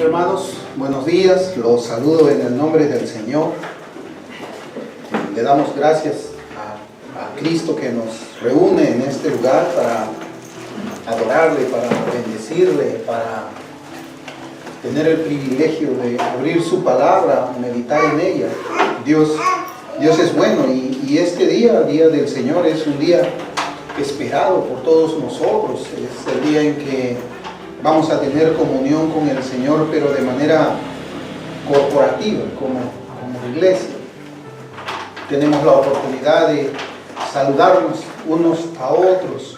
Hermanos, buenos días, los saludo en el nombre del Señor. Le damos gracias a Cristo que nos reúne en este lugar para adorarle, para bendecirle, para tener el privilegio de abrir su palabra, meditar en ella. Dios es bueno y este día del Señor, es un día esperado por todos nosotros. Es el día en que vamos a tener comunión con el Señor, pero de manera corporativa, como iglesia. Tenemos la oportunidad de saludarnos unos a otros,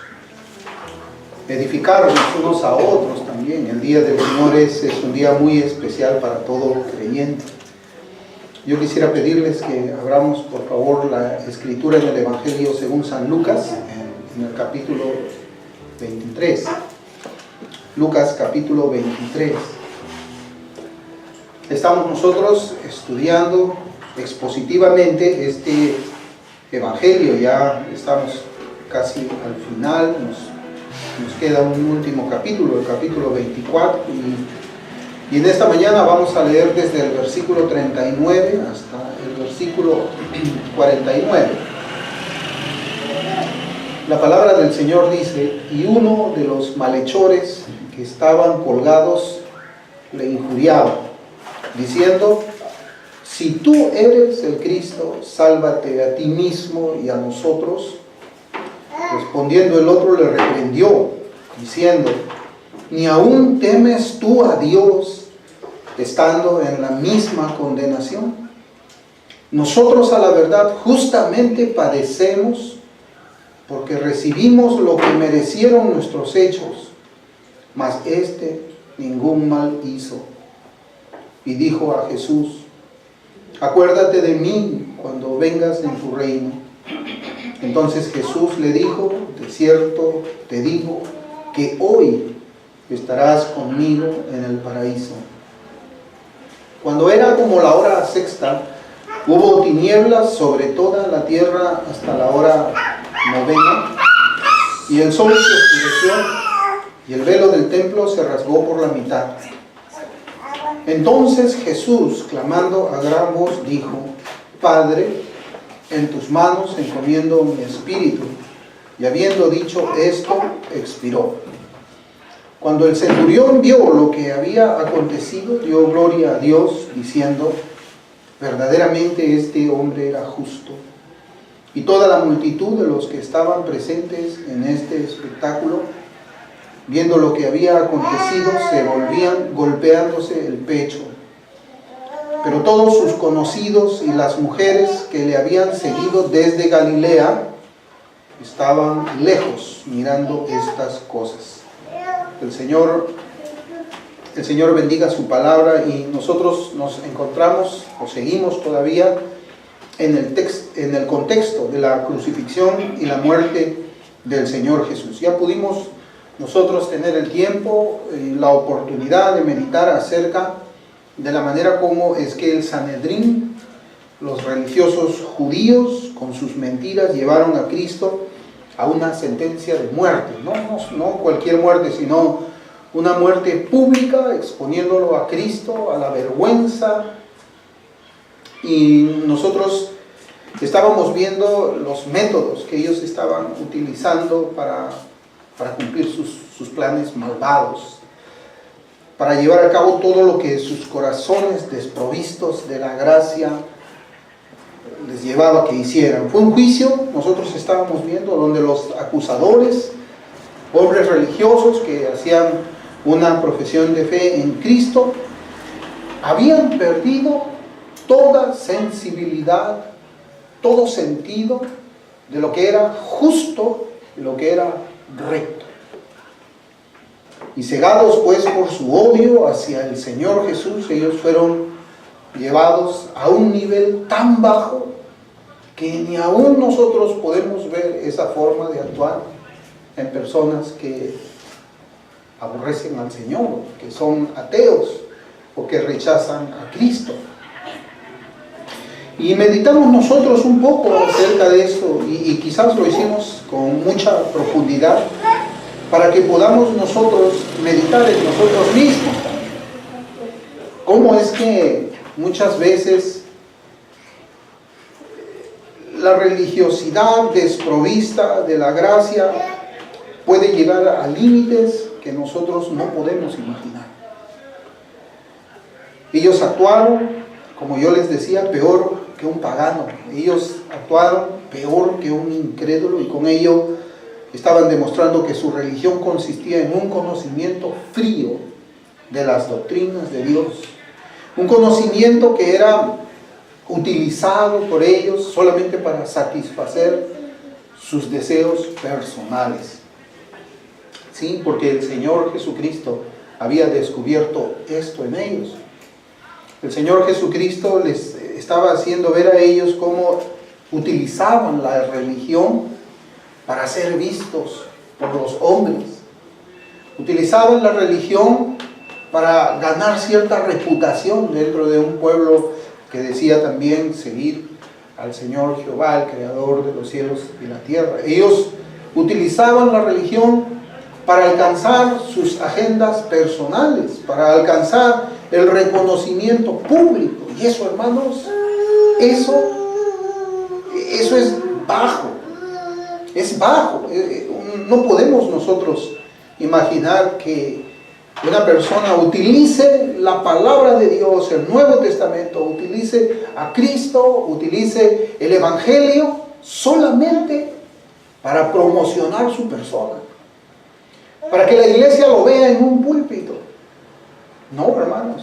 edificarnos unos a otros también. El día del Señor es un día muy especial para todo creyente. Yo quisiera pedirles que abramos por favor la escritura en el Evangelio según San Lucas, en el capítulo 23. Lucas capítulo 23. Estamos nosotros estudiando expositivamente este Evangelio. Ya estamos casi al final, nos queda un último capítulo, el capítulo 24, y en esta mañana vamos a leer desde el versículo 39 hasta el versículo 49. La palabra del Señor dice: y uno de los malhechores que estaban colgados le injuriaba, diciendo: si tú eres el Cristo, sálvate a ti mismo y a nosotros. Respondiendo el otro le reprendió, diciendo: ¿ni aún temes tú a Dios, estando en la misma condenación? Nosotros a la verdad justamente padecemos, porque recibimos lo que merecieron nuestros hechos, mas ningún mal hizo. Y dijo a Jesús: acuérdate de mí cuando vengas en tu reino. Entonces Jesús le dijo: de cierto te digo que hoy estarás conmigo en el paraíso. Cuando era como la hora sexta, hubo tinieblas sobre toda la tierra hasta la hora novena, y el sol se oscureció, y el velo del templo se rasgó por la mitad. Entonces Jesús, clamando a gran voz, dijo: Padre, en tus manos encomiendo mi espíritu. Y habiendo dicho esto, expiró. Cuando el centurión vio lo que había acontecido, dio gloria a Dios, diciendo: verdaderamente este hombre era justo. Y toda la multitud de los que estaban presentes en este espectáculo, viendo lo que había acontecido, se volvían golpeándose el pecho. Pero todos sus conocidos y las mujeres que le habían seguido desde Galilea estaban lejos mirando estas cosas. El Señor bendiga su palabra, y nosotros nos encontramos o seguimos todavía en el contexto de la crucifixión y la muerte del Señor Jesús. Ya pudimos nosotros tener el tiempo y la oportunidad de meditar acerca de la manera como es que el Sanedrín, los religiosos judíos, con sus mentiras llevaron a Cristo a una sentencia de muerte. No cualquier muerte, sino una muerte pública, exponiéndolo a Cristo a la vergüenza. Y nosotros estábamos viendo los métodos que ellos estaban utilizando para cumplir sus planes malvados, para llevar a cabo todo lo que sus corazones desprovistos de la gracia les llevaba a que hicieran. Fue un juicio, nosotros estábamos viendo, donde los acusadores, hombres religiosos que hacían una profesión de fe en Cristo, habían perdido toda sensibilidad, todo sentido de lo que era justo, de lo que era recto. Y cegados pues por su odio hacia el Señor Jesús, ellos fueron llevados a un nivel tan bajo que ni aún nosotros podemos ver esa forma de actuar en personas que aborrecen al Señor, que son ateos o que rechazan a Cristo. Y meditamos nosotros un poco acerca de esto, y quizás lo hicimos con mucha profundidad, para que podamos nosotros meditar en nosotros mismos también. cómo es que muchas veces la religiosidad desprovista de la gracia puede llegar a límites que nosotros no podemos imaginar. Ellos actuaron, como yo les decía, peor que un pagano. Ellos actuaron peor que un incrédulo, y con ello estaban demostrando que su religión consistía en un conocimiento frío de las doctrinas de Dios. Un conocimiento que era utilizado por ellos solamente para satisfacer sus deseos personales. Sí, porque el Señor Jesucristo había descubierto esto en ellos. El Señor Jesucristo les estaba haciendo ver a ellos cómo utilizaban la religión para ser vistos por los hombres. Utilizaban la religión para ganar cierta reputación dentro de un pueblo que decía también seguir al Señor Jehová, el creador de los cielos y la tierra. Ellos utilizaban la religión para alcanzar sus agendas personales, para alcanzar el reconocimiento público. Y eso, hermanos, eso es bajo. Es bajo. No podemos nosotros imaginar que una persona utilice la palabra de Dios, el Nuevo Testamento, utilice a Cristo, utilice el Evangelio solamente para promocionar su persona, para que la iglesia lo vea en un púlpito. No, hermanos,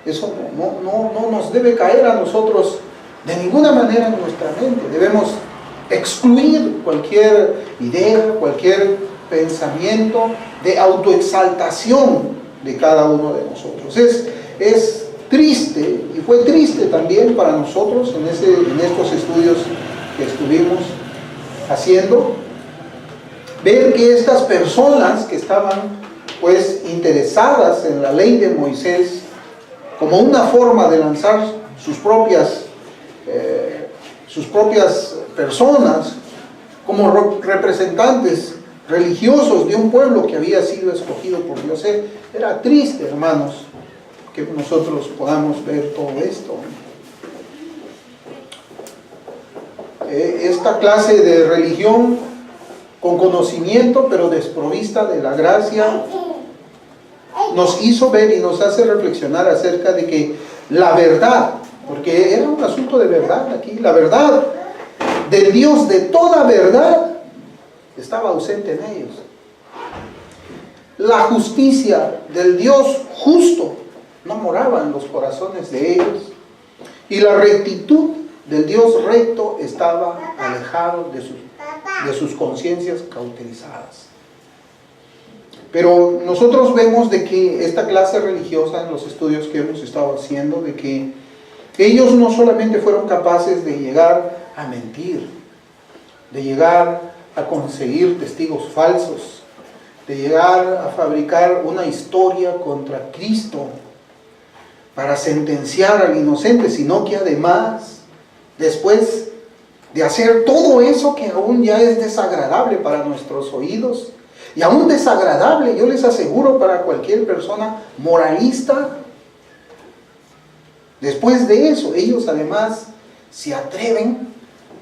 eso no nos debe caer a nosotros de ninguna manera en nuestra mente. Debemos excluir cualquier idea, cualquier pensamiento de autoexaltación de cada uno de nosotros. Es triste, y fue triste también para nosotros en estos estudios que estuvimos haciendo, ver que estas personas que estaban pues interesadas en la ley de Moisés como una forma de lanzar sus propias personas como representantes religiosos de un pueblo que había sido escogido por Dios. Era triste, hermanos, que nosotros podamos ver todo esto. Esta clase de religión con conocimiento pero desprovista de la gracia nos hizo ver y nos hace reflexionar acerca de que la verdad, porque era un asunto de verdad aquí, la verdad del Dios de toda verdad estaba ausente en ellos. La justicia del Dios justo no moraba en los corazones de ellos, y la rectitud del Dios recto estaba alejado de sus conciencias cauterizadas. Pero nosotros vemos de que esta clase religiosa, en los estudios que hemos estado haciendo, de que ellos no solamente fueron capaces de llegar a mentir, de llegar a conseguir testigos falsos, de llegar a fabricar una historia contra Cristo para sentenciar al inocente, sino que además, después de hacer todo eso que aún ya es desagradable para nuestros oídos, y aún desagradable, yo les aseguro, para cualquier persona moralista, después de eso, ellos además se atreven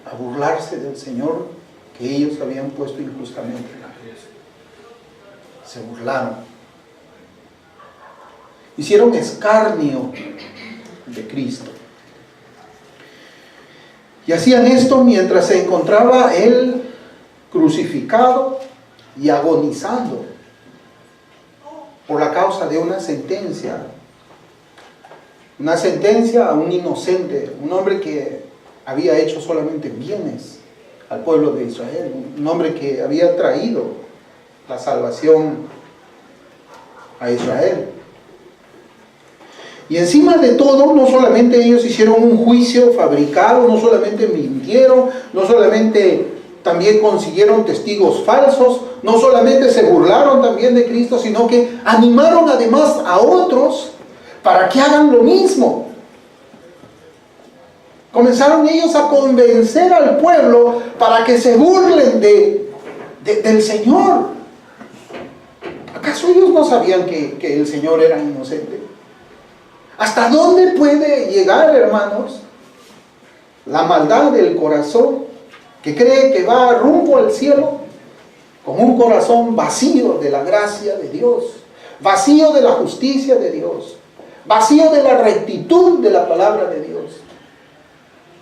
a burlarse del Señor que ellos habían puesto injustamente en la cruz. Se burlaron. Hicieron escarnio de Cristo. Y hacían esto mientras se encontraba Él crucificado y agonizando por la causa de una sentencia a un inocente, un hombre que había hecho solamente bienes al pueblo de Israel, un hombre que había traído la salvación a Israel. Y encima de todo, no solamente ellos hicieron un juicio fabricado, no solamente mintieron, no solamente también consiguieron testigos falsos, no solamente se burlaron también de Cristo, sino que animaron además a otros para que hagan lo mismo. Comenzaron ellos a convencer al pueblo para que se burlen del Señor. ¿Acaso ellos no sabían que el Señor era inocente? ¿Hasta dónde puede llegar, hermanos, la maldad del corazón que cree que va rumbo al cielo con un corazón vacío de la gracia de Dios, vacío de la justicia de Dios, vacío de la rectitud de la palabra de Dios?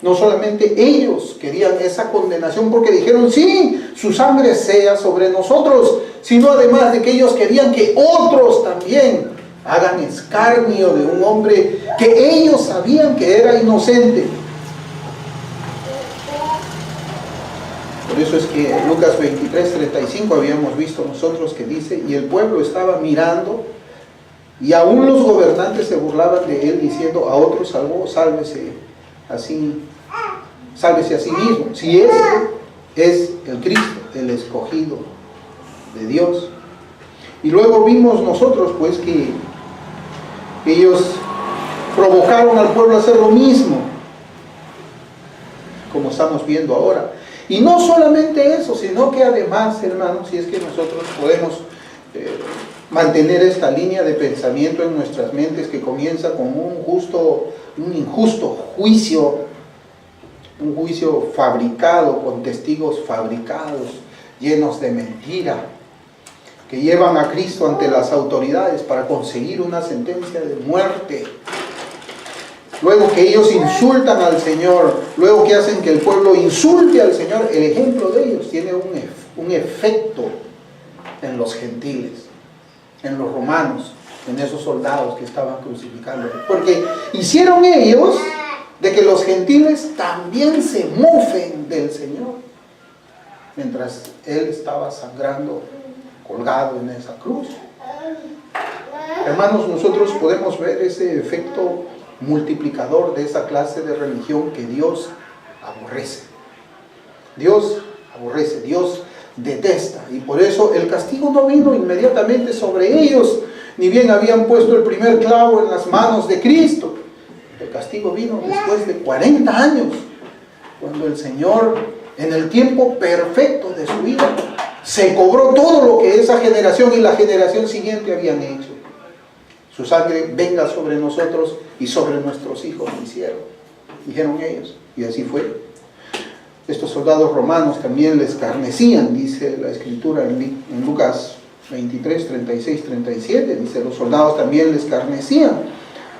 No solamente ellos querían esa condenación porque dijeron, sí, su sangre sea sobre nosotros, sino además de que ellos querían que otros también hagan escarnio de un hombre que ellos sabían que era inocente. Por eso es que en Lucas 23:35 habíamos visto nosotros que dice, y el pueblo estaba mirando, y aún los gobernantes se burlaban de él, diciendo, a otros salvó, sálvese a sí mismo. Si este es el Cristo, el escogido de Dios. Y luego vimos nosotros pues que ellos provocaron al pueblo a hacer lo mismo, como estamos viendo ahora. Y no solamente eso, sino que además, hermanos, si es que nosotros podemos mantener esta línea de pensamiento en nuestras mentes que comienza con un injusto juicio, un juicio fabricado con testigos fabricados, llenos de mentira, que llevan a Cristo ante las autoridades para conseguir una sentencia de muerte. Luego que ellos insultan al Señor, luego que hacen que el pueblo insulte al Señor, el ejemplo de ellos tiene un efecto en los gentiles, en los romanos, en esos soldados que estaban crucificando. Porque hicieron ellos de que los gentiles también se mofen del Señor, mientras Él estaba sangrando, colgado en esa cruz. Hermanos, nosotros podemos ver ese efecto multiplicador de esa clase de religión que Dios aborrece. Dios aborrece, Dios detesta, y por eso el castigo no vino inmediatamente sobre ellos, ni bien habían puesto el primer clavo en las manos de Cristo. El castigo vino después de 40 años, cuando el Señor, en el tiempo perfecto de su vida, se cobró todo lo que esa generación y la generación siguiente habían hecho. Su sangre venga sobre nosotros y sobre nuestros hijos, dijeron ellos, y así fue. Estos soldados romanos también les escarnecían, dice la escritura en Lucas 23, 36, 37, dice, los soldados también les escarnecían,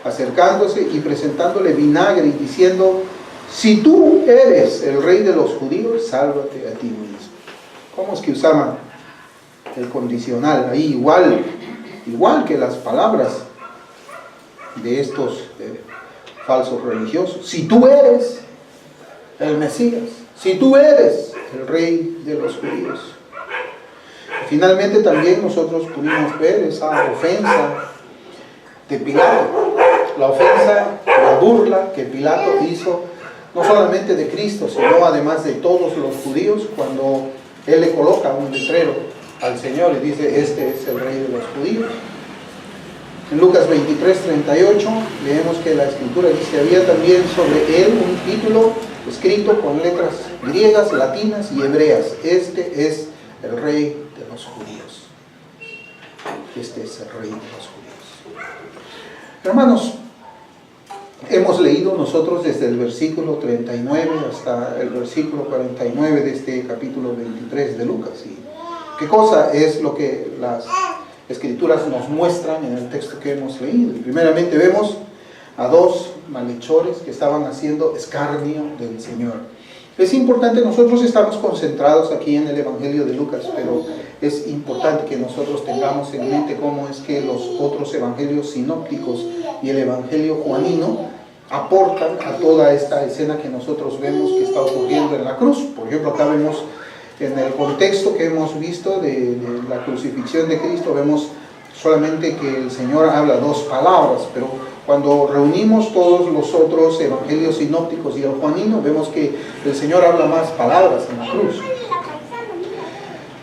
acercándose y presentándole vinagre y diciendo, si tú eres el rey de los judíos, sálvate a ti mismo. ¿Cómo es que usaban el condicional? Ahí igual que las palabras de estos falsos religiosos. Si tú eres el Mesías, si tú eres el rey de los judíos. Finalmente también nosotros pudimos ver esa ofensa de Pilato, la ofensa, la burla que Pilato hizo no solamente de Cristo, sino además de todos los judíos, cuando él le coloca un letrero al Señor y dice, este es el rey de los judíos. En Lucas 23, 38 leemos que la escritura dice, había también sobre él un título escrito con letras griegas, latinas y hebreas, este es el rey de los judíos. Este es el rey de los judíos. Hermanos, hemos leído nosotros desde el versículo 39 hasta el versículo 49 de este capítulo 23 de Lucas. ¿Y qué cosa es lo que las escrituras nos muestran en el texto que hemos leído? Y primeramente vemos a dos malhechores que estaban haciendo escarnio del Señor. Es importante, nosotros estamos concentrados aquí en el Evangelio de Lucas, pero es importante que nosotros tengamos en mente cómo es que los otros evangelios sinópticos y el Evangelio juanino aportan a toda esta escena que nosotros vemos que está ocurriendo en la cruz. Por ejemplo, acá vemos en el contexto que hemos visto de la crucifixión de Cristo, vemos solamente que el Señor habla dos palabras, pero cuando reunimos todos los otros evangelios sinópticos y el juanino, vemos que el Señor habla más palabras en la cruz.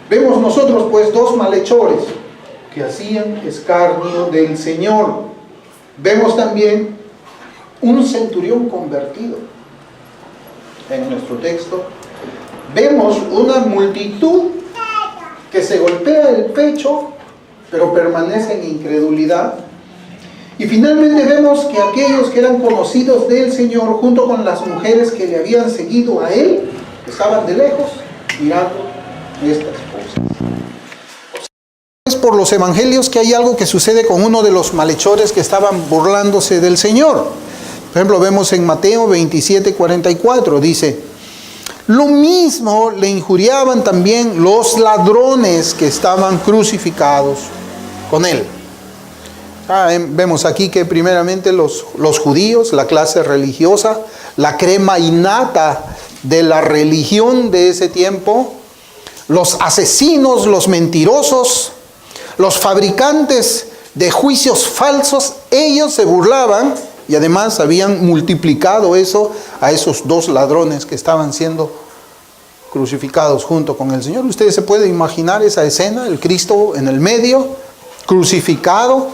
Vemos nosotros pues dos malhechores que hacían escarnio del Señor. Vemos también un centurión convertido en nuestro texto. Vemos una multitud que se golpea el pecho, pero permanece en incredulidad. Y finalmente vemos que aquellos que eran conocidos del Señor, junto con las mujeres que le habían seguido a Él, estaban de lejos mirando estas cosas. Es por los evangelios que hay algo que sucede con uno de los malhechores que estaban burlándose del Señor. Por ejemplo, vemos en Mateo 27:44, dice: lo mismo le injuriaban también los ladrones que estaban crucificados con Él. Vemos aquí que primeramente los judíos, la clase religiosa, la crema innata de la religión de ese tiempo, los asesinos, los mentirosos, los fabricantes de juicios falsos, ellos se burlaban y además habían multiplicado eso a esos dos ladrones que estaban siendo crucificados junto con el Señor. Ustedes se pueden imaginar esa escena, el Cristo en el medio, crucificado,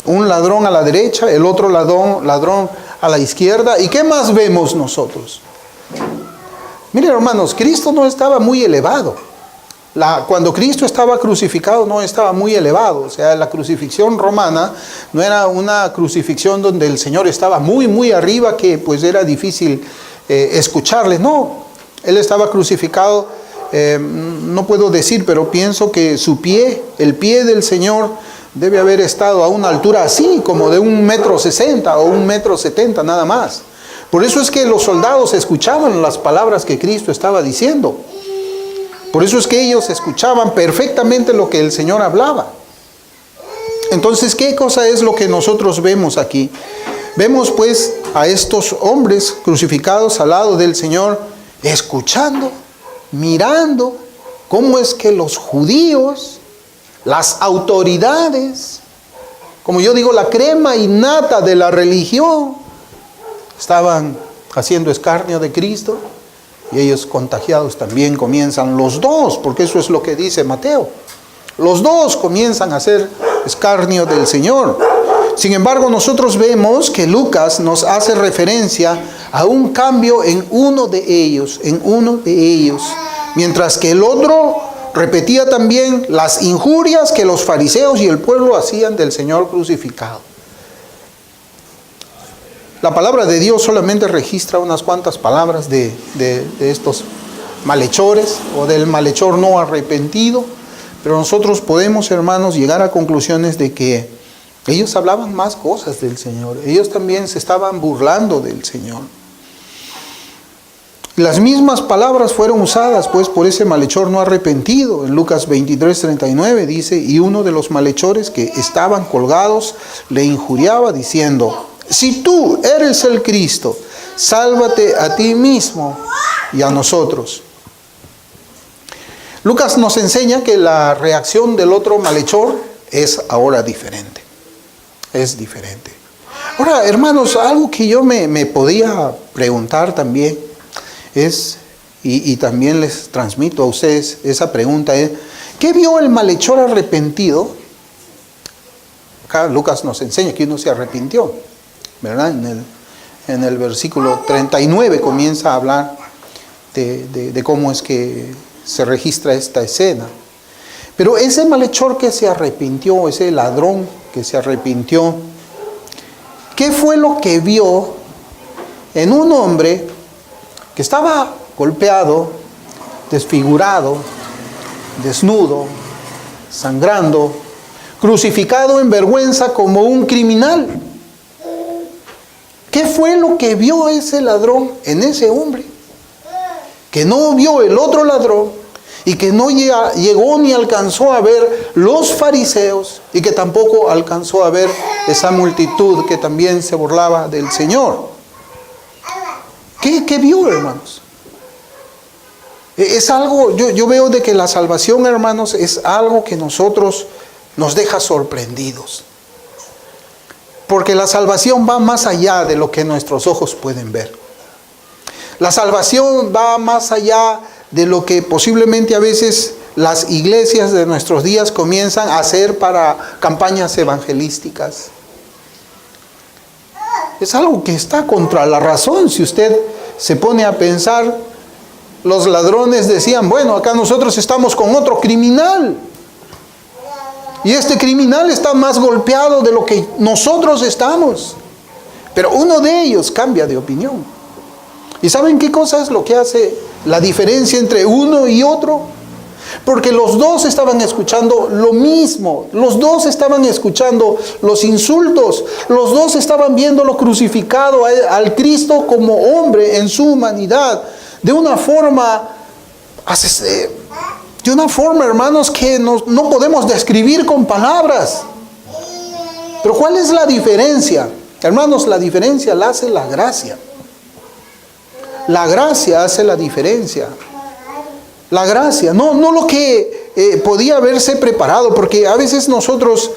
un ladrón a la derecha, el otro ladrón a la izquierda. ¿Y qué más vemos nosotros? Miren, hermanos, Cristo no estaba muy elevado. Cuando Cristo estaba crucificado no estaba muy elevado. O sea, la crucifixión romana no era una crucifixión donde el Señor estaba muy, muy arriba, que pues era difícil escucharle. No, Él estaba crucificado, no puedo decir, pero pienso que su pie, el pie del Señor, debe haber estado a una altura así, como de 1,60 m o 1,70 m nada más. Por eso es que los soldados escuchaban las palabras que Cristo estaba diciendo. Por eso es que ellos escuchaban perfectamente lo que el Señor hablaba. Entonces, ¿qué cosa es lo que nosotros vemos aquí? Vemos pues a estos hombres crucificados al lado del Señor, escuchando, mirando cómo es que los judíos, las autoridades, como yo digo, la crema innata de la religión, estaban haciendo escarnio de Cristo. Y ellos contagiados también comienzan los dos, porque eso es lo que dice Mateo. Los dos comienzan a hacer escarnio del Señor. Sin embargo, nosotros vemos que Lucas nos hace referencia a un cambio en uno de ellos, mientras que el otro repetía también las injurias que los fariseos y el pueblo hacían del Señor crucificado. La palabra de Dios solamente registra unas cuantas palabras de estos malhechores o del malhechor no arrepentido, pero nosotros podemos, hermanos, llegar a conclusiones de que ellos hablaban más cosas del Señor. Ellos también se estaban burlando del Señor. Las mismas palabras fueron usadas pues por ese malhechor no arrepentido. En Lucas 23:39 dice: y uno de los malhechores que estaban colgados le injuriaba diciendo: si tú eres el Cristo, sálvate a ti mismo y a nosotros. Lucas nos enseña que la reacción del otro malhechor es ahora diferente. Es diferente. Ahora, hermanos, algo que yo me podía preguntar también es, y también les transmito a ustedes esa pregunta, es: ¿qué vio el malhechor arrepentido? Acá Lucas nos enseña que uno se arrepintió, ¿verdad? En el versículo 39 comienza a hablar de cómo es que se registra esta escena. Pero ese malhechor que se arrepintió, ese ladrón que se arrepintió, ¿qué fue lo que vio en un hombre que estaba golpeado, desfigurado, desnudo, sangrando, crucificado en vergüenza como un criminal? ¿Qué fue lo que vio ese ladrón en ese hombre? Que no vio el otro ladrón y que no llegó ni alcanzó a ver los fariseos y que tampoco alcanzó a ver esa multitud que también se burlaba del Señor. ¿Qué vio, hermanos? Es algo, yo veo de que la salvación, hermanos, es algo que nosotros nos deja sorprendidos. Porque la salvación va más allá de lo que nuestros ojos pueden ver. La salvación va más allá de lo que posiblemente a veces las iglesias de nuestros días comienzan a hacer para campañas evangelísticas. Es algo que está contra la razón. Si usted se pone a pensar, los ladrones decían: bueno, acá nosotros estamos con otro criminal. Y este criminal está más golpeado de lo que nosotros estamos. Pero uno de ellos cambia de opinión. ¿Y saben qué cosa es lo que hace la diferencia entre uno y otro? Porque los dos estaban escuchando lo mismo. Los dos estaban escuchando los insultos. Los dos estaban viéndolo crucificado al Cristo como hombre en su humanidad. De una forma, hermanos, que no podemos describir con palabras. Pero ¿cuál es la diferencia? Hermanos, la diferencia la hace la gracia. La gracia hace la diferencia. La gracia, no lo que podía haberse preparado, porque a veces nosotros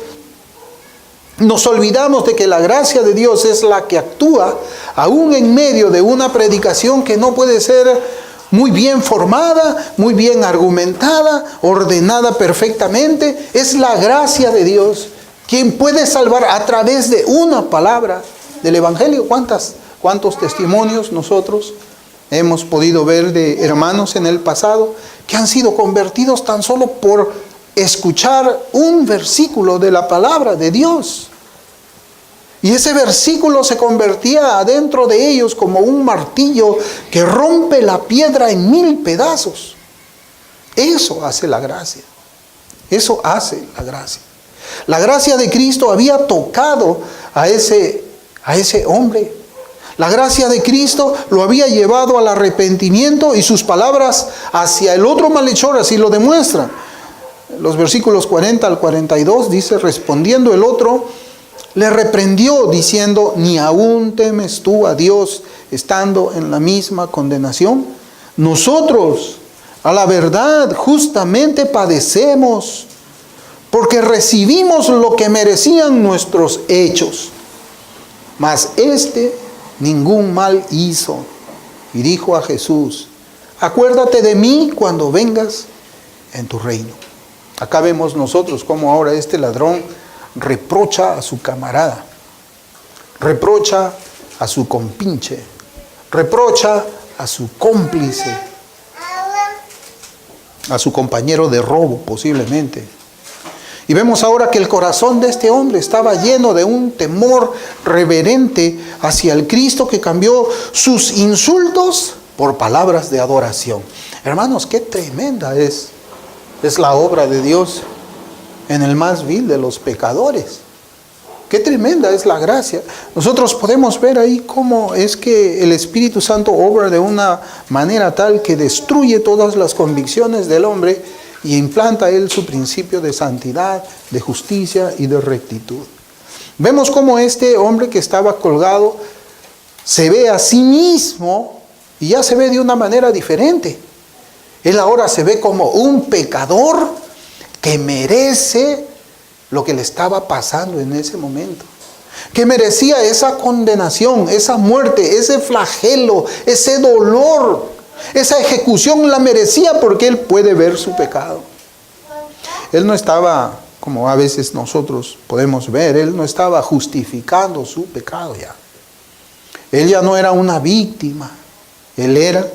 nos olvidamos de que la gracia de Dios es la que actúa aún en medio de una predicación que no puede ser muy bien formada, muy bien argumentada, ordenada perfectamente. Es la gracia de Dios quien puede salvar a través de una palabra del Evangelio. ¿Cuántos testimonios nosotros hemos podido ver de hermanos en el pasado que han sido convertidos tan solo por escuchar un versículo de la palabra de Dios? Y ese versículo se convertía adentro de ellos como un martillo que rompe la piedra en 1000 pedazos. Eso hace la gracia. Eso hace la gracia. La gracia de Cristo había tocado a ese hombre. La gracia de Cristo lo había llevado al arrepentimiento y sus palabras hacia el otro malhechor así lo demuestran. Los versículos 40 al 42 dice: respondiendo el otro, le reprendió diciendo: ¿ni aún temes tú a Dios estando en la misma condenación? Nosotros, a la verdad, justamente padecemos, porque recibimos lo que merecían nuestros hechos. Mas ningún mal hizo. Y dijo a Jesús: acuérdate de mí cuando vengas en tu reino. Acá vemos nosotros cómo ahora este ladrón reprocha a su camarada, reprocha a su compinche, reprocha a su cómplice, a su compañero de robo posiblemente. Y vemos ahora que el corazón de este hombre estaba lleno de un temor reverente hacia el Cristo que cambió sus insultos por palabras de adoración. Hermanos, qué tremenda es la obra de Dios en el más vil de los pecadores. Qué tremenda es la gracia. Nosotros podemos ver ahí cómo es que el Espíritu Santo obra de una manera tal que destruye todas las convicciones del hombre y implanta él su principio de santidad, de justicia y de rectitud. Vemos cómo este hombre que estaba colgado se ve a sí mismo y ya se ve de una manera diferente. Él ahora se ve como un pecador que merece lo que le estaba pasando en ese momento, que merecía esa condenación, esa muerte, ese flagelo, ese dolor. Esa ejecución la merecía porque él puede ver su pecado. Él no estaba, como a veces nosotros podemos ver, él no estaba justificando su pecado ya. Él ya no era una víctima. Él era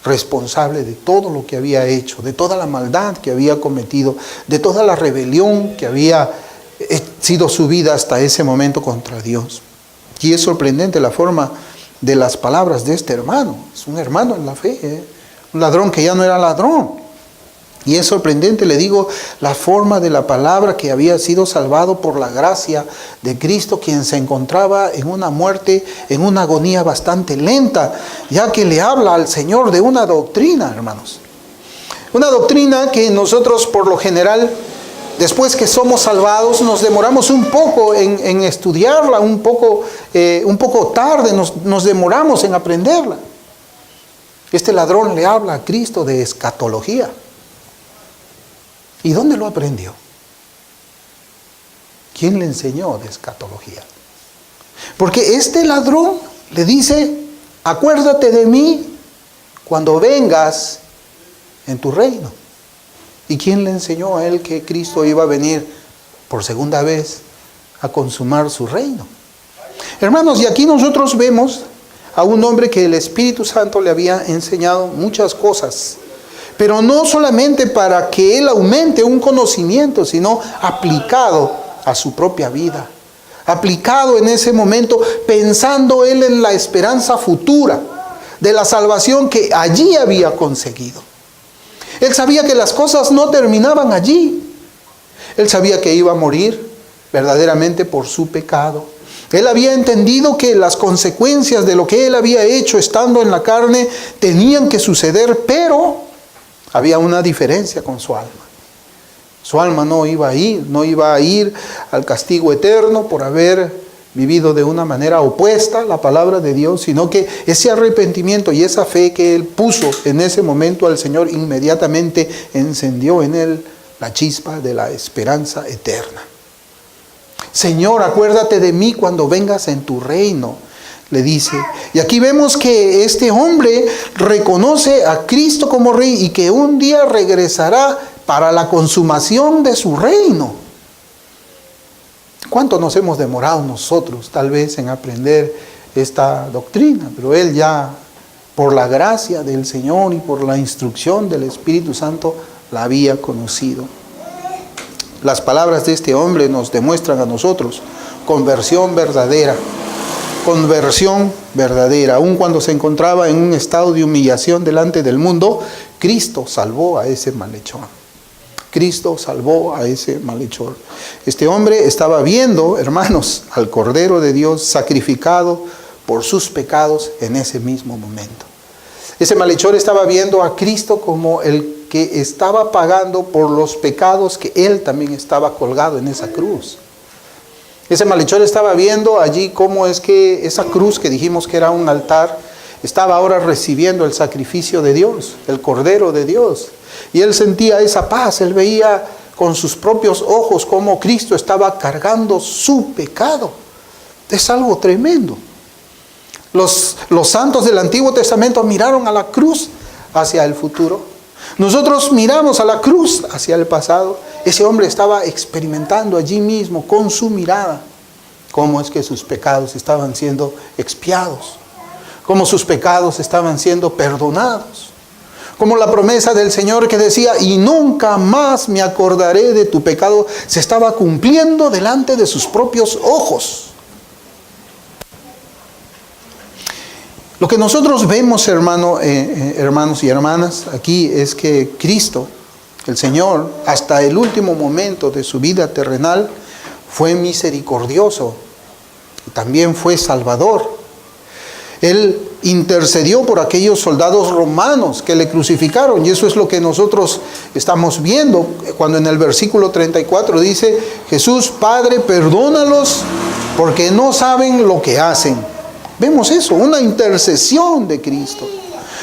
responsable de todo lo que había hecho, de toda la maldad que había cometido, de toda la rebelión que había sido su vida hasta ese momento contra Dios. Y es sorprendente la forma de las palabras de este hermano. Es un hermano en la fe, un ladrón que ya no era ladrón. Y es sorprendente, le digo, la forma de la palabra que había sido salvado por la gracia de Cristo, quien se encontraba en una muerte, en una agonía bastante lenta, ya que le habla al Señor de una doctrina, hermanos. Una doctrina que nosotros por lo general, después que somos salvados, nos demoramos un poco en estudiarla, un poco tarde, nos demoramos en aprenderla. Este ladrón le habla a Cristo de escatología. ¿Y dónde lo aprendió? ¿Quién le enseñó de escatología? Porque este ladrón le dice: acuérdate de mí cuando vengas en tu reino. ¿Y quién le enseñó a él que Cristo iba a venir por segunda vez a consumar su reino? Hermanos, y aquí nosotros vemos a un hombre que el Espíritu Santo le había enseñado muchas cosas, pero no solamente para que él aumente un conocimiento, sino aplicado a su propia vida. Aplicado en ese momento, pensando él en la esperanza futura de la salvación que allí había conseguido. Él sabía que las cosas no terminaban allí. Él sabía que iba a morir verdaderamente por su pecado. Él había entendido que las consecuencias de lo que él había hecho estando en la carne tenían que suceder, pero había una diferencia con su alma. Su alma no iba a ir al castigo eterno por haber vivido de una manera opuesta a la palabra de Dios, sino que ese arrepentimiento y esa fe que él puso en ese momento al Señor inmediatamente encendió en él la chispa de la esperanza eterna. Señor, acuérdate de mí cuando vengas en tu reino, le dice. Y aquí vemos que este hombre reconoce a Cristo como Rey y que un día regresará para la consumación de su reino. ¿Cuánto nos hemos demorado nosotros tal vez en aprender esta doctrina? Pero él ya, por la gracia del Señor y por la instrucción del Espíritu Santo, la había conocido. Las palabras de este hombre nos demuestran a nosotros conversión verdadera. Conversión verdadera. Aun cuando se encontraba en un estado de humillación delante del mundo, Cristo salvó a ese malhechor. Cristo salvó a ese malhechor. Este hombre estaba viendo, hermanos, al Cordero de Dios sacrificado por sus pecados en ese mismo momento. Ese malhechor estaba viendo a Cristo como el que estaba pagando por los pecados que él también estaba colgado en esa cruz. Ese malhechor estaba viendo allí cómo es que esa cruz que dijimos que era un altar, estaba ahora recibiendo el sacrificio de Dios, el Cordero de Dios. Y él sentía esa paz, él veía con sus propios ojos cómo Cristo estaba cargando su pecado. Es algo tremendo. Los santos del Antiguo Testamento miraron a la cruz hacia el futuro. Nosotros miramos a la cruz hacia el pasado. Ese hombre estaba experimentando allí mismo con su mirada cómo es que sus pecados estaban siendo expiados, cómo sus pecados estaban siendo perdonados, como la promesa del Señor que decía, y nunca más me acordaré de tu pecado, se estaba cumpliendo delante de sus propios ojos. Lo que nosotros vemos, hermanos y hermanas, aquí es que Cristo, el Señor, hasta el último momento de su vida terrenal, fue misericordioso y también fue salvador. Él intercedió por aquellos soldados romanos que le crucificaron, y eso es lo que nosotros estamos viendo cuando en el versículo 34 dice, Jesús, Padre, perdónalos porque no saben lo que hacen. Vemos eso, una intercesión de Cristo.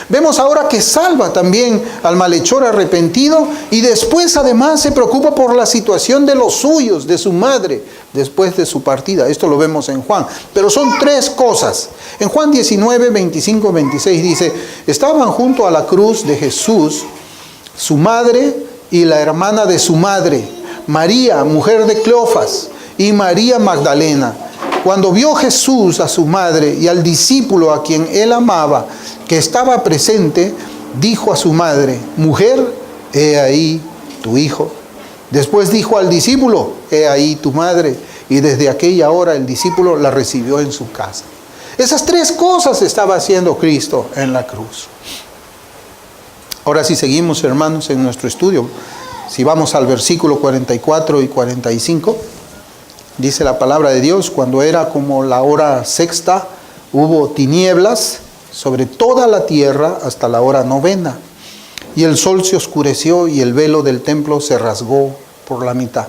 Vemos ahora que salva también al malhechor arrepentido y después además se preocupa por la situación de los suyos, de su madre, después de su partida. Esto lo vemos en Juan. Pero son tres cosas. En Juan 19, 25, 26 dice, estaban junto a la cruz de Jesús, su madre y la hermana de su madre, María, mujer de Cleofas, y María Magdalena. Cuando vio Jesús a su madre y al discípulo a quien él amaba, que estaba presente, dijo a su madre, mujer, he ahí tu hijo. Después dijo al discípulo, he ahí tu madre. Y desde aquella hora el discípulo la recibió en su casa. Esas tres cosas estaba haciendo Cristo en la cruz. Ahora si seguimos, hermanos, en nuestro estudio, si vamos al versículo 44 y 45, dice la palabra de Dios, cuando era como la hora sexta, hubo tinieblas sobre toda la tierra hasta la hora novena. Y el sol se oscureció y el velo del templo se rasgó por la mitad.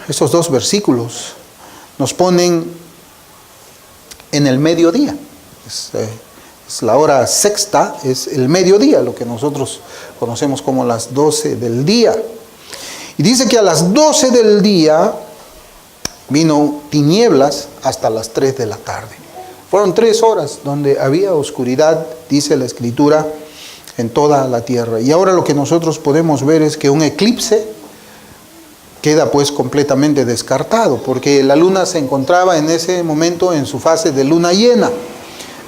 Estos dos versículos nos ponen en el mediodía. Es la hora sexta, es el mediodía, lo que nosotros conocemos como las 12 del día. Y dice que a las 12 del día vino tinieblas hasta las 3 de la tarde. Fueron 3 horas donde había oscuridad, dice la Escritura, en toda la tierra. Y ahora lo que nosotros podemos ver es que un eclipse queda pues completamente descartado, porque la luna se encontraba en ese momento en su fase de luna llena.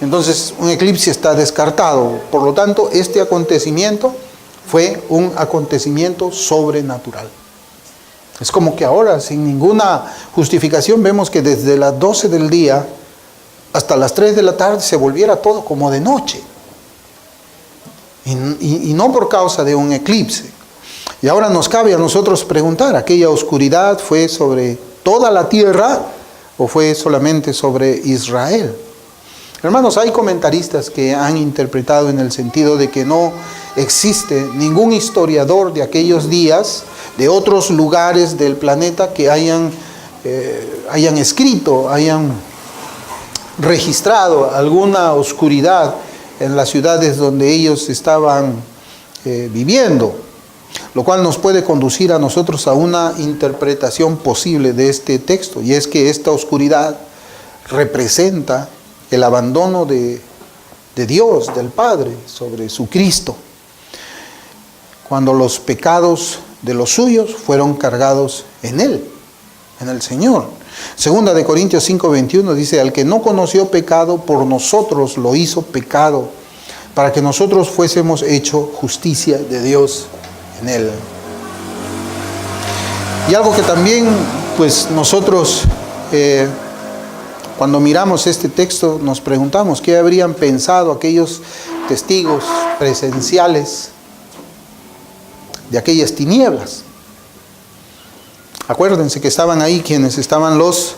Entonces un eclipse está descartado. Por lo tanto, este acontecimiento fue un acontecimiento sobrenatural. Es como que ahora, sin ninguna justificación, vemos que desde las 12 del día hasta las 3 de la tarde se volviera todo como de noche. Y no por causa de un eclipse. Y ahora nos cabe a nosotros preguntar, ¿aquella oscuridad fue sobre toda la tierra o fue solamente sobre Israel? Hermanos, hay comentaristas que han interpretado en el sentido de que no existe ningún historiador de aquellos días, de otros lugares del planeta, que hayan escrito, hayan registrado alguna oscuridad en las ciudades donde ellos estaban viviendo, lo cual nos puede conducir a nosotros a una interpretación posible de este texto, y es que esta oscuridad representa el abandono de Dios, del Padre, sobre su Cristo, cuando los pecados de los suyos fueron cargados en Él, en el Señor. Segunda de Corintios 5:21 dice, al que no conoció pecado, por nosotros lo hizo pecado, para que nosotros fuésemos hecho justicia de Dios en Él. Y algo que también, pues nosotros, cuando miramos este texto, nos preguntamos qué habrían pensado aquellos testigos presenciales de aquellas tinieblas. Acuérdense que estaban ahí quienes estaban los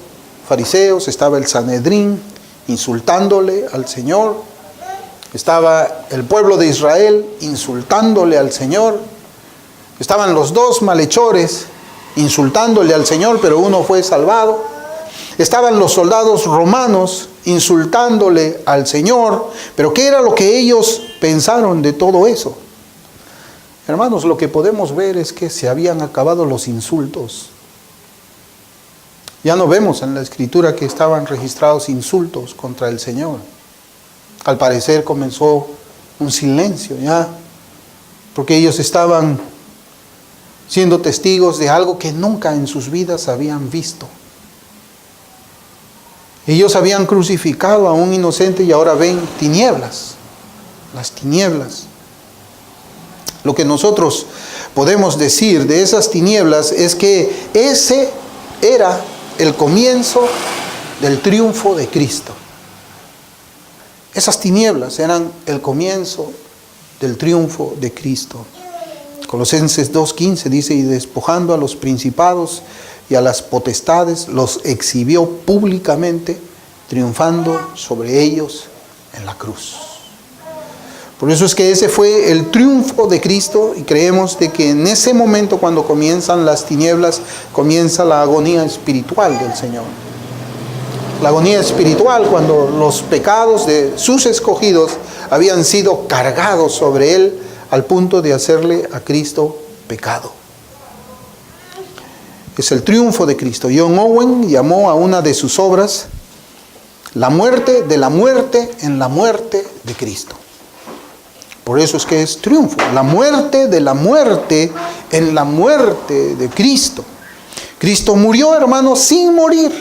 fariseos, estaba el Sanedrín insultándole al Señor, estaba el pueblo de Israel insultándole al Señor, estaban los dos malhechores insultándole al Señor, pero uno fue salvado, estaban los soldados romanos insultándole al Señor, pero ¿qué era lo que ellos pensaron de todo eso? Hermanos, lo que podemos ver es que se habían acabado los insultos. Ya no vemos en la Escritura que estaban registrados insultos contra el Señor. Al parecer comenzó un silencio ya, porque ellos estaban siendo testigos de algo que nunca en sus vidas habían visto. Ellos habían crucificado a un inocente y ahora ven tinieblas, las tinieblas. Lo que nosotros podemos decir de esas tinieblas es que ese era el comienzo del triunfo de Cristo. Esas tinieblas eran el comienzo del triunfo de Cristo. Colosenses 2:15 dice, y despojando a los principados y a las potestades, los exhibió públicamente, triunfando sobre ellos en la cruz. Por eso es que ese fue el triunfo de Cristo, y creemos de que en ese momento, cuando comienzan las tinieblas, comienza la agonía espiritual del Señor. La agonía espiritual cuando los pecados de sus escogidos habían sido cargados sobre Él al punto de hacerle a Cristo pecado. Es el triunfo de Cristo. John Owen llamó a una de sus obras la muerte de la muerte en la muerte de Cristo. Por eso es que es triunfo. La muerte de la muerte en la muerte de Cristo. Cristo murió, hermanos, sin morir.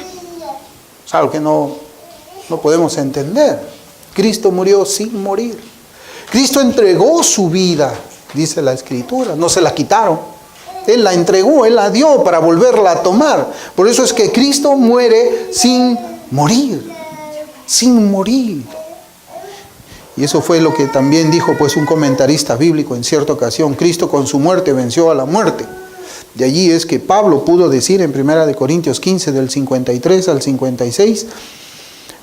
Es algo que no podemos entender. Cristo murió sin morir. Cristo entregó su vida, dice la Escritura. No se la quitaron. Él la entregó, Él la dio para volverla a tomar. Por eso es que Cristo muere sin morir. Sin morir. Y eso fue lo que también dijo pues un comentarista bíblico en cierta ocasión. Cristo con su muerte venció a la muerte. De allí es que Pablo pudo decir en 1 Corintios 15 del 53 al 56,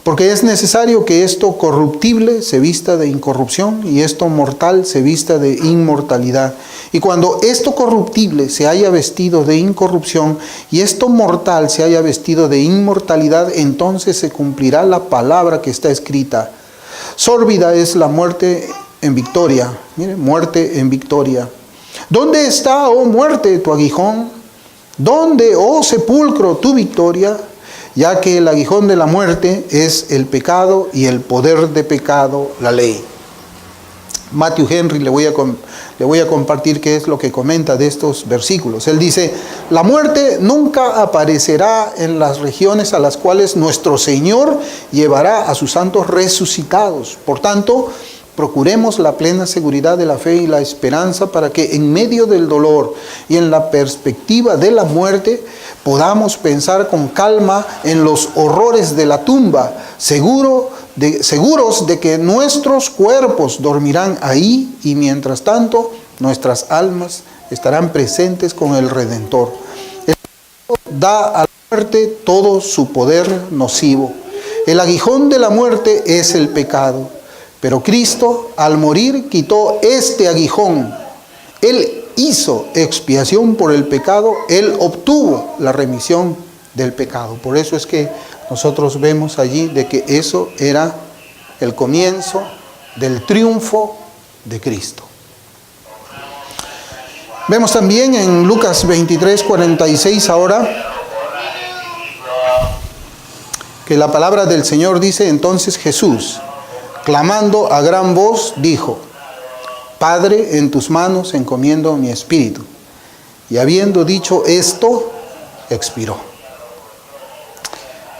porque es necesario que esto corruptible se vista de incorrupción y esto mortal se vista de inmortalidad. Y cuando esto corruptible se haya vestido de incorrupción y esto mortal se haya vestido de inmortalidad, entonces se cumplirá la palabra que está escrita. Sórbida es la muerte en victoria. Mire, muerte en victoria. ¿Dónde está, oh muerte, tu aguijón? ¿Dónde, oh sepulcro, tu victoria? Ya que el aguijón de la muerte es el pecado y el poder de pecado, la ley. Matthew Henry le voy a compartir qué es lo que comenta de estos versículos. Él dice: la muerte nunca aparecerá en las regiones a las cuales nuestro Señor llevará a sus santos resucitados. Por tanto, procuremos la plena seguridad de la fe y la esperanza para que en medio del dolor y en la perspectiva de la muerte podamos pensar con calma en los horrores de la tumba, seguros de que nuestros cuerpos dormirán ahí y mientras tanto nuestras almas estarán presentes con el Redentor. El Señor da a la muerte todo su poder nocivo. El aguijón de la muerte es el pecado, pero Cristo al morir quitó este aguijón. Él hizo expiación por el pecado, Él obtuvo la remisión del pecado. Por eso es que nosotros vemos allí de que eso era el comienzo del triunfo de Cristo. Vemos también en Lucas 23:46 ahora que la palabra del Señor dice: entonces Jesús, clamando a gran voz, dijo: Padre, en tus manos encomiendo mi espíritu. Y habiendo dicho esto, expiró.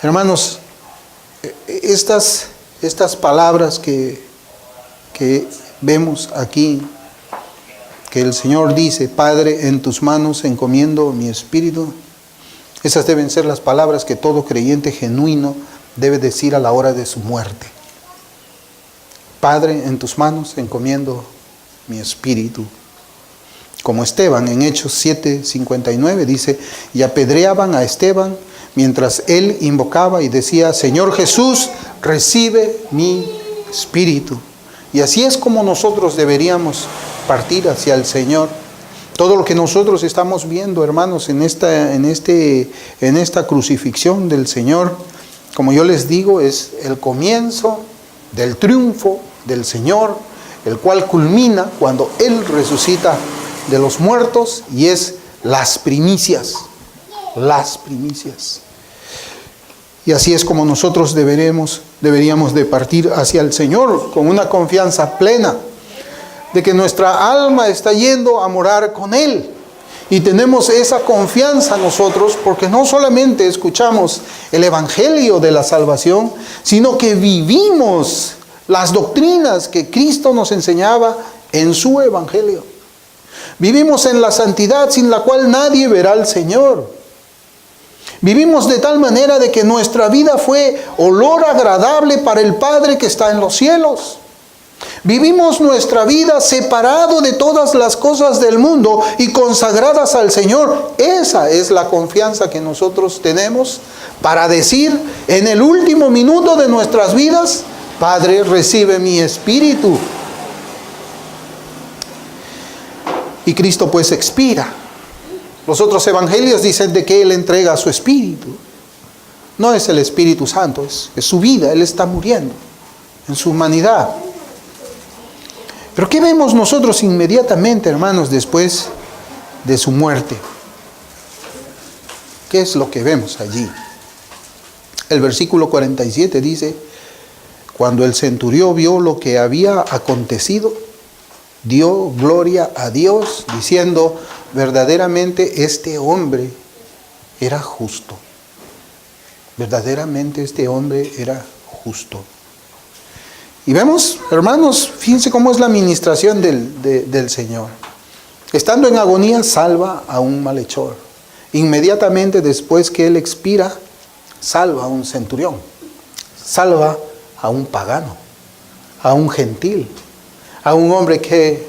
Hermanos, estas palabras que vemos aquí, que el Señor dice: Padre, en tus manos encomiendo mi espíritu, esas deben ser las palabras que todo creyente genuino debe decir a la hora de su muerte. Padre, en tus manos encomiendo mi espíritu. Como Esteban en Hechos 7:59 dice: y apedreaban a Esteban mientras él invocaba y decía: Señor Jesús, recibe mi espíritu. Y así es como nosotros deberíamos partir hacia el Señor. Todo lo que nosotros estamos viendo, hermanos, en esta crucifixión del Señor, como yo les digo, es el comienzo del triunfo del Señor, el cual culmina cuando Él resucita de los muertos, y es las primicias. Y así es como nosotros deberíamos de partir hacia el Señor, con una confianza plena de que nuestra alma está yendo a morar con Él. Y tenemos esa confianza nosotros porque no solamente escuchamos el Evangelio de la salvación, sino que vivimos las doctrinas que Cristo nos enseñaba en su Evangelio. Vivimos en la santidad sin la cual nadie verá al Señor. Vivimos de tal manera de que nuestra vida fue olor agradable para el Padre que está en los cielos. Vivimos nuestra vida separado de todas las cosas del mundo y consagradas al Señor. Esa es la confianza que nosotros tenemos para decir en el último minuto de nuestras vidas: Padre, recibe mi espíritu. Y Cristo pues expira. Los otros evangelios dicen de que Él entrega su espíritu. No es el Espíritu Santo, es su vida. Él está muriendo en su humanidad. Pero ¿qué vemos nosotros inmediatamente, hermanos, después de su muerte? ¿Qué es lo que vemos allí? El versículo 47 dice: cuando el centurión vio lo que había acontecido, dio gloria a Dios, diciendo: verdaderamente este hombre era justo. Verdaderamente este hombre era justo. Y vemos, hermanos, fíjense cómo es la administración del Señor. Estando en agonía, salva a un malhechor. Inmediatamente después que Él expira, salva a un centurión. Salva a un pagano, a un gentil, a un hombre que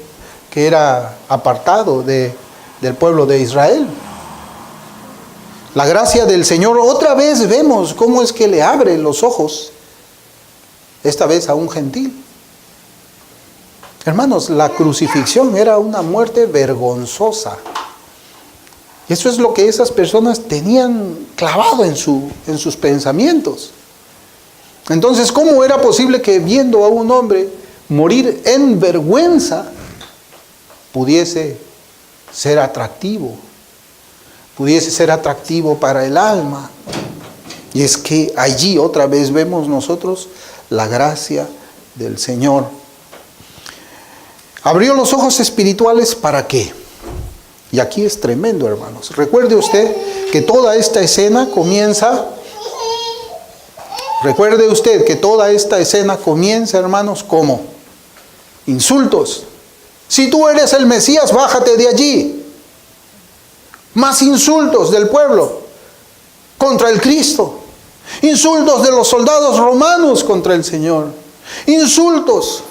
era apartado del pueblo de Israel. La gracia del Señor, otra vez vemos cómo es que le abre los ojos, esta vez a un gentil. Hermanos, la crucifixión era una muerte vergonzosa. Eso es lo que esas personas tenían clavado en sus pensamientos. Entonces, ¿cómo era posible que viendo a un hombre morir en vergüenza pudiese ser atractivo? Pudiese ser atractivo para el alma. Y es que allí otra vez vemos nosotros la gracia del Señor. Abrió los ojos espirituales, ¿para qué? Y aquí es tremendo, hermanos. Recuerde usted que toda esta escena comienza, hermanos, como insultos. Si tú eres el Mesías, bájate de allí. Más insultos del pueblo contra el Cristo. Insultos de los soldados romanos contra el Señor. Insultos.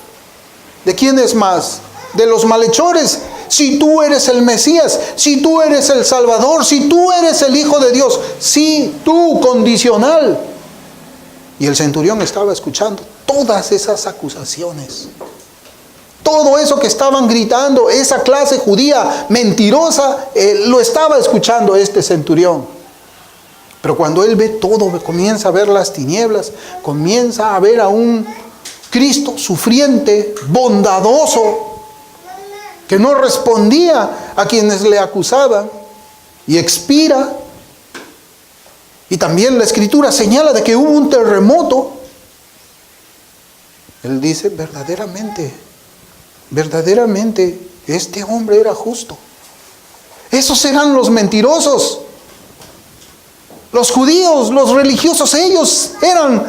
¿De quiénes más? De los malhechores. Si tú eres el Mesías, si tú eres el Salvador, si tú eres el Hijo de Dios, si tú, condicional. Y el centurión estaba escuchando todas esas acusaciones. Todo eso que estaban gritando, esa clase judía mentirosa, lo estaba escuchando este centurión. Pero cuando él ve todo, comienza a ver las tinieblas, comienza a ver a un Cristo sufriente, bondadoso, que no respondía a quienes le acusaban, y expira. Y también la Escritura señala de que hubo un terremoto. Él dice, verdaderamente, este hombre era justo. Esos eran los mentirosos. Los judíos, los religiosos, ellos eran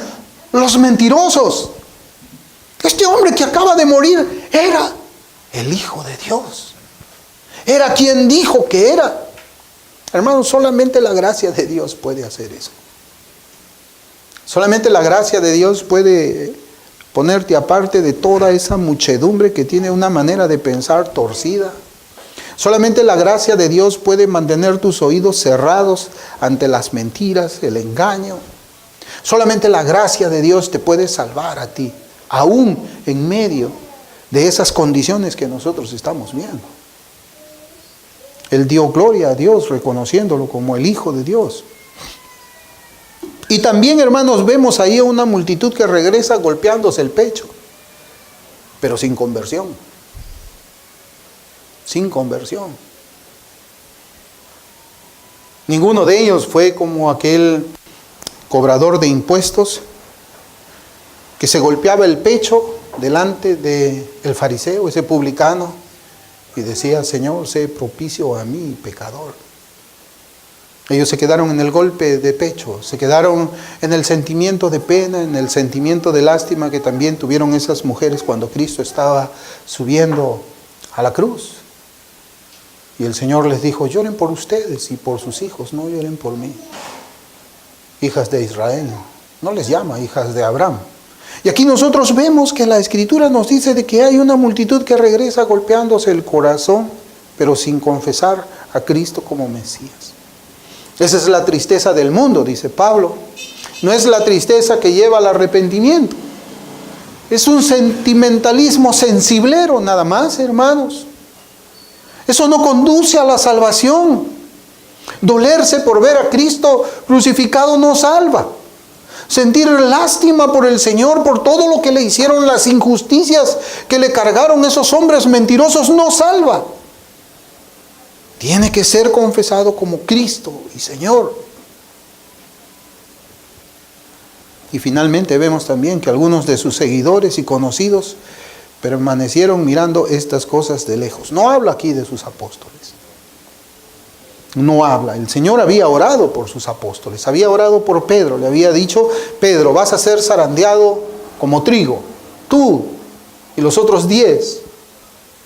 los mentirosos. Este hombre que acaba de morir era el Hijo de Dios. Era quien dijo que era. Hermanos, solamente la gracia de Dios puede hacer eso. Solamente la gracia de Dios puede ponerte aparte de toda esa muchedumbre que tiene una manera de pensar torcida. Solamente la gracia de Dios puede mantener tus oídos cerrados ante las mentiras, el engaño. Solamente la gracia de Dios te puede salvar a ti, aún en medio de esas condiciones que nosotros estamos viendo. Él dio gloria a Dios reconociéndolo como el Hijo de Dios. Y también, hermanos, vemos ahí a una multitud que regresa golpeándose el pecho, pero sin conversión. Sin conversión. Ninguno de ellos fue como aquel cobrador de impuestos que se golpeaba el pecho delante del fariseo, ese publicano, y decía, Señor, sé propicio a mí, pecador. Ellos se quedaron en el golpe de pecho, se quedaron en el sentimiento de pena, en el sentimiento de lástima que también tuvieron esas mujeres cuando Cristo estaba subiendo a la cruz. Y el Señor les dijo, lloren por ustedes y por sus hijos, no lloren por mí. Hijas de Israel, no les llama hijas de Abraham. Y aquí nosotros vemos que la Escritura nos dice de que hay una multitud que regresa golpeándose el corazón, pero sin confesar a Cristo como Mesías. Esa es la tristeza del mundo, dice Pablo. No es la tristeza que lleva al arrepentimiento. Es un sentimentalismo sensiblero nada más, hermanos. Eso no conduce a la salvación. Dolerse por ver a Cristo crucificado no salva. Sentir lástima por el Señor, por todo lo que le hicieron, las injusticias que le cargaron esos hombres mentirosos, no salva. Tiene que ser confesado como Cristo y Señor. Y finalmente vemos también que algunos de sus seguidores y conocidos permanecieron mirando estas cosas de lejos. No habla aquí de sus apóstoles. No habla. El Señor había orado por sus apóstoles, había orado por Pedro, le había dicho, Pedro, vas a ser zarandeado como trigo, tú y los otros 10,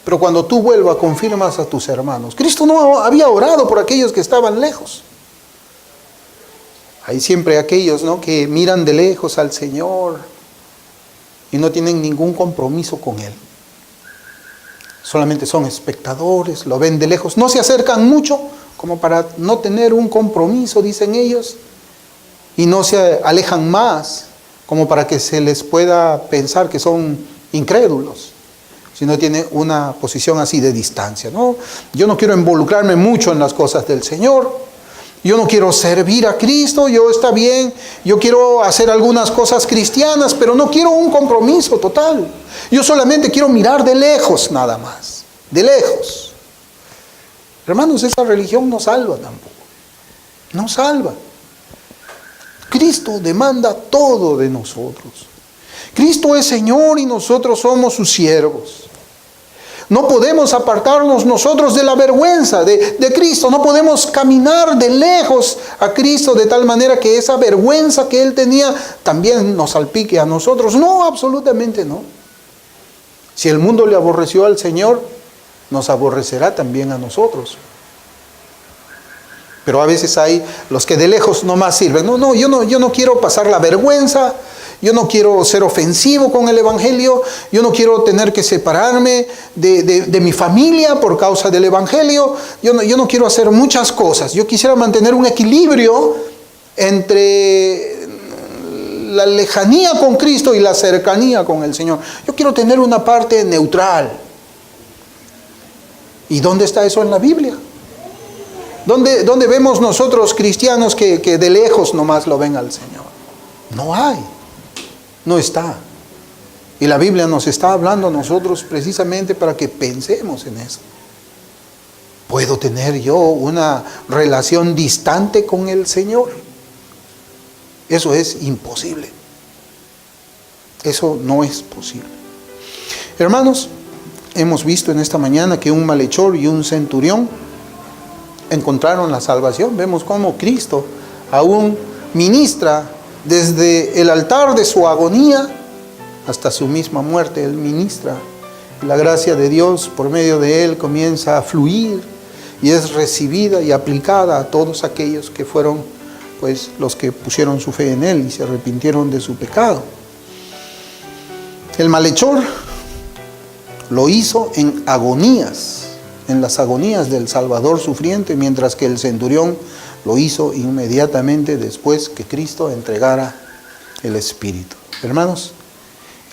pero cuando tú vuelvas confirmas a tus hermanos. Cristo no había orado por aquellos que estaban lejos. Hay siempre aquellos, ¿no?, que miran de lejos al Señor y no tienen ningún compromiso con Él. Solamente son espectadores, lo ven de lejos, no se acercan mucho como para no tener un compromiso, dicen ellos, y no se alejan más como para que se les pueda pensar que son incrédulos, sino tienen una posición así de distancia, ¿no? Yo no quiero involucrarme mucho en las cosas del Señor, yo no quiero servir a Cristo, yo está bien, yo quiero hacer algunas cosas cristianas, pero no quiero un compromiso total. Yo solamente quiero mirar de lejos nada más, de lejos. Hermanos, esa religión no salva tampoco. No salva. Cristo demanda todo de nosotros. Cristo es Señor y nosotros somos sus siervos. No podemos apartarnos nosotros de la vergüenza de Cristo. No podemos caminar de lejos a Cristo de tal manera que esa vergüenza que Él tenía también nos salpique a nosotros. No, absolutamente no. Si el mundo le aborreció al Señor, nos aborrecerá también a nosotros. Pero a veces hay los que de lejos nomás sirven. Yo no quiero pasar la vergüenza. Yo no quiero ser ofensivo con el Evangelio. Yo no quiero tener que separarme de mi familia por causa del Evangelio. Yo no quiero hacer muchas cosas. Yo quisiera mantener un equilibrio entre la lejanía con Cristo y la cercanía con el Señor. Yo quiero tener una parte neutral. ¿Y dónde está eso en la Biblia? ¿Dónde vemos nosotros cristianos que de lejos nomás lo ven al Señor? No hay. No está. Y la Biblia nos está hablando a nosotros precisamente para que pensemos en eso. ¿Puedo tener yo una relación distante con el Señor? Eso es imposible. Eso no es posible. Hermanos, hemos visto en esta mañana que un malhechor y un centurión encontraron la salvación. Vemos cómo Cristo aún ministra desde el altar de su agonía hasta su misma muerte. Él ministra. La gracia de Dios por medio de Él comienza a fluir y es recibida y aplicada a todos aquellos que fueron pues los que pusieron su fe en Él y se arrepintieron de su pecado. El malhechor lo hizo en agonías, en las agonías del Salvador sufriente, mientras que el centurión lo hizo inmediatamente después que Cristo entregara el Espíritu. Hermanos,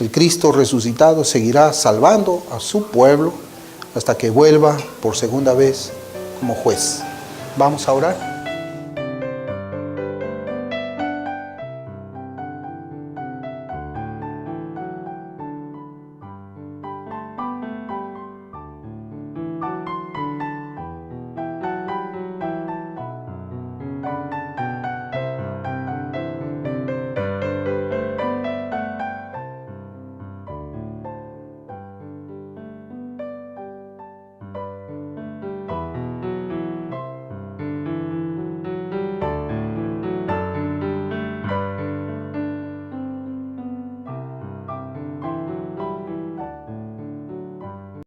el Cristo resucitado seguirá salvando a su pueblo hasta que vuelva por segunda vez como juez. Vamos a orar.